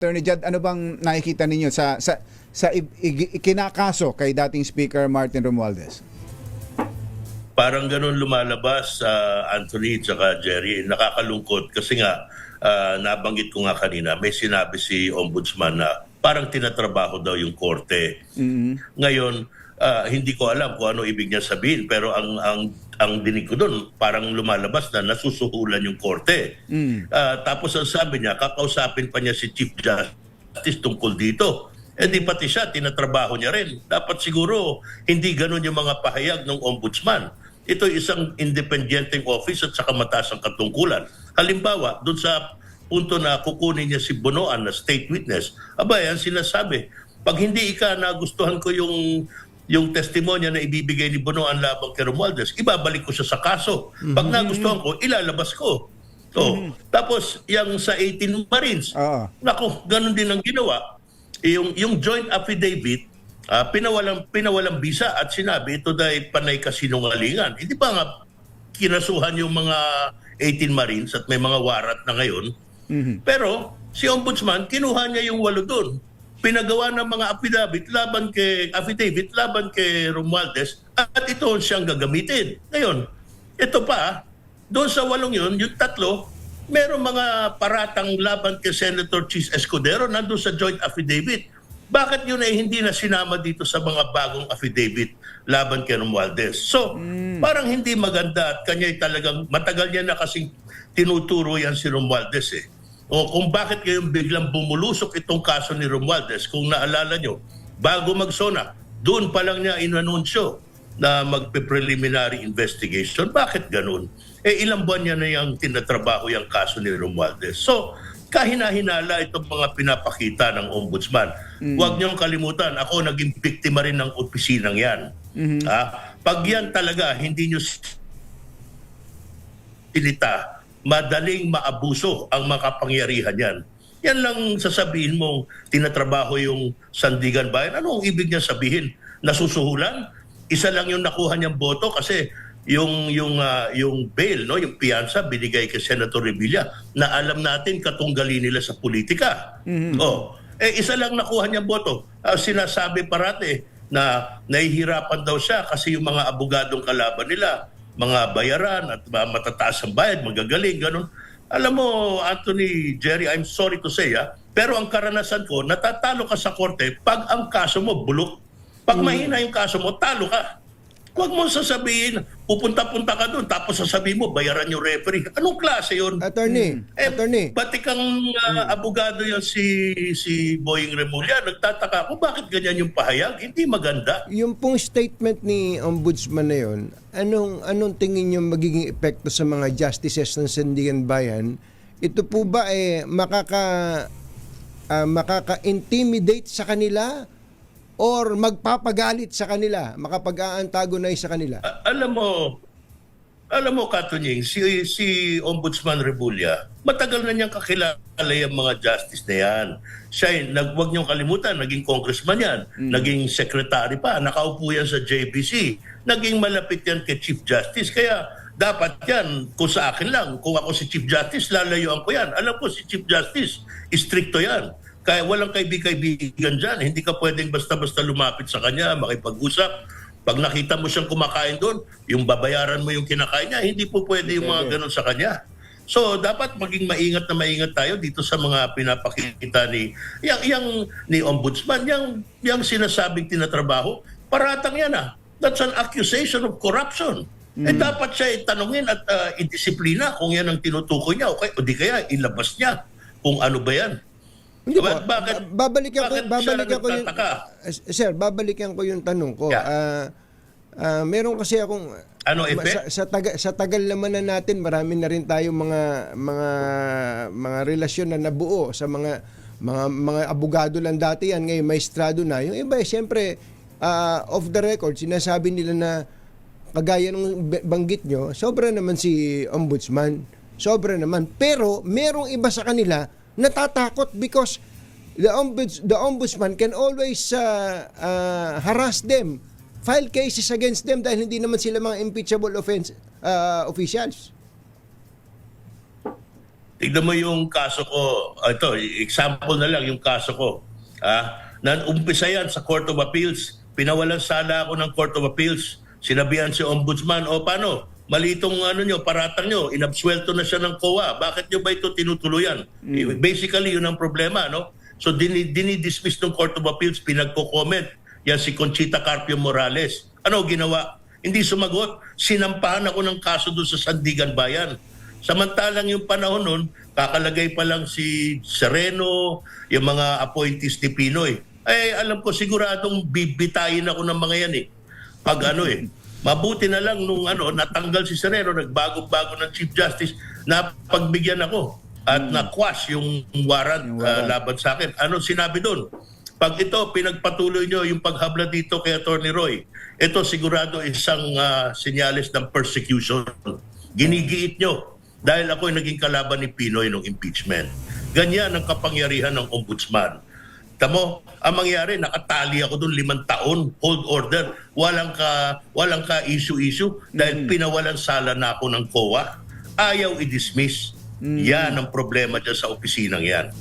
Attorney Jad, ano bang nakikita ninyo sa ikinakaso kay dating Speaker Martin Romualdez? Parang ganun lumalabas sa Anthony at Jerry. Nakakalungkot kasi nga nabanggit ko nga kanina, may sinabi si Ombudsman na parang tinatrabaho daw yung korte. Ngayon, hindi ko alam kung ano ibig niya sabihin, pero ang dinig ko doon parang lumalabas na nasusuhulan yung korte. Tapos ang sabi niya, kakausapin pa niya si Chief Justice tungkol dito. Eh di pati siya, tinatrabaho niya rin. Dapat siguro hindi ganun yung mga pahayag ng ombudsman. Ito isang independenteng office at saka mataas ang katungkulan. Halimbawa, doon sa punto na kukunin niya si Bonoan na state witness, aba yan sinasabi, pag hindi nagustuhan ko yung testimonya na ibibigay ni Bonoan labang kay Romualdez, ibabalik ko siya sa kaso. Pag nagustuhan ko, ilalabas ko. So, tapos yung sa 18 Marines, naku, ganun din ang ginawa. Yung joint affidavit, pinawalang bisa at sinabi ito dahil panay kasinungalingan. Hindi ba nga kinasuhan yung mga 18 Marines at may mga warat na ngayon? Pero si Ombudsman, kinuha niya yung 8 doon. Pinagawa ng mga affidavit laban kay Romualdez at ito siyang gagamitin. Ngayon, ito pa, doon sa 8 yun, yung 3, merong mga paratang laban kay Senator Chis Escudero nandun sa joint affidavit. Bakit yun ay hindi na sinama dito sa mga bagong affidavit laban kay Romualdez? So, parang hindi maganda at kanya'y talagang matagal niya na kasing tinuturo yan si Romualdez eh. O kung bakit ngayon biglang bumulusok itong kaso ni Romualdez, kung naalala nyo, bago magsona, doon pa lang niya inanunsyo na magpe-preliminary investigation. Bakit ganun? Eh ilang buwan niya na yung tinatrabaho yung kaso ni Romualdez. So, kahina-hinala itong mga pinapakita ng ombudsman. Huwag niyong kalimutan, ako naging biktima rin ng opisinang yan. Pag yan talaga, hindi niyo sinita, madaling maabuso ang makapangyarihan yan. Yan lang sasabihin mong tinatrabaho yung Sandigan Bayan. Ano ang ibig niya sabihin? Nasusuhulan? Isa lang yung nakuha niyang boto kasi yung bail, no, yung piyansa binigay kay Senator Revilla na alam natin katunggali nila sa politika. Isa lang nakuha niyang boto. Sinasabi parate na nahihirapan daw siya kasi yung mga abogadong kalaban nila, mga bayaran at matataas ang bayad, magagaling, ganun. Alam mo, Anthony, Jerry, I'm sorry to say, pero ang karanasan ko, natatalo ka sa korte pag ang kaso mo bulok. Pag mahina yung kaso mo, talo ka. Huwag mo sasabihin, pupunta-punta ka doon, tapos sasabihin mo, bayaran yung referee. Anong klase yun? Attorney, attorney. Pati kang abogado yan si Boying Remulla, nagtataka ako, bakit ganyan yung pahayag? Hindi maganda. Yung pong statement ni Ombudsman na yun, anong tingin niyo magiging epekto sa mga justices ng Sandigan Bayan? Ito po ba makaka-intimidate sa kanila? Or magpapagalit sa kanila, makapag-aantagonize sa kanila? Alam mo, Katunying, si Ombudsman Remulla, matagal na niyang kakilala yung mga justice na yan. Siya, huwag niyong kalimutan, naging congressman yan, naging secretary pa, nakaupo yan sa JBC, naging malapit yan kay Chief Justice. Kaya dapat yan, kung sa akin lang, kung ako si Chief Justice, lalayuan ko yan. Alam ko si Chief Justice, stricto yan. Kaya walang kaibigan dyan. Hindi ka pwedeng basta-basta lumapit sa kanya, makipag-usap. Pag nakita mo siyang kumakain doon, yung babayaran mo yung kinakain niya, hindi po pwede yung mga ganun sa kanya. So, dapat maging maingat na maingat tayo dito sa mga pinapakita ni Ombudsman. Yung sinasabing tinatrabaho, paratang yan That's an accusation of corruption. Dapat siya itanungin at idisiplina kung yan ang tinutukoy niya. Okay, o di kaya ilabas niya kung ano ba yan. Hindi po. Babalikan ko yung sir, babalikan ko yung tanong ko. Meron kasi akong sa tagal naman na natin, marami na rin tayong mga relasyon na nabuo sa mga abogado lang dati yan, ngayon maestrado na. Yung iba siyempre off the record sinasabi nila na kagaya ng banggit nyo, sobra naman si Ombudsman. Sobra naman. Pero merong iba sa kanila natatakot because the ombudsman can always harass them, file cases against them dahil hindi naman sila mga impeachable officials. Tignan mo yung kaso ko. Ito, example na lang yung kaso ko. Umpisa yan sa Court of Appeals. Pinawalan sala ako ng Court of Appeals. Sinabihan si Ombudsman, o paano? Mali itong paratang nyo. Inabsuelto na siya ng COA. Bakit nyo ba ito tinutuluyan? Basically, yun ang problema, no? So, dinidismiss ng Court of Appeals, pinagko-comment. Yan si Conchita Carpio Morales. Ano ginawa? Hindi sumagot. Sinampahan ako ng kaso doon sa Sandigan Bayan. Samantalang yung panahon nun, kakalagay pa lang si Sereno, yung mga appointees ni Pinoy. Alam ko siguradong bibitayin ako ng mga yan Pag mabuti na lang nung natanggal si Sereno, nagbago-bago ng Chief Justice, napagbigyan ako at na-quash yung warrant laban sa akin. Ano sinabi doon? Pag ito, pinagpatuloy nyo yung paghabla dito kay Atty. Roy, ito sigurado isang senyales ng persecution. Ginigiit nyo dahil ako ay naging kalaban ni Pinoy ng impeachment. Ganyan ang kapangyarihan ng ombudsman. Tamo, ang mangyari, nakatali ako doon 5 taon, hold order. Walang ka issue dahil pinawalan sala na ako ng COA. Ayaw i-dismiss. Yan ang problema dyan sa opisinang yan.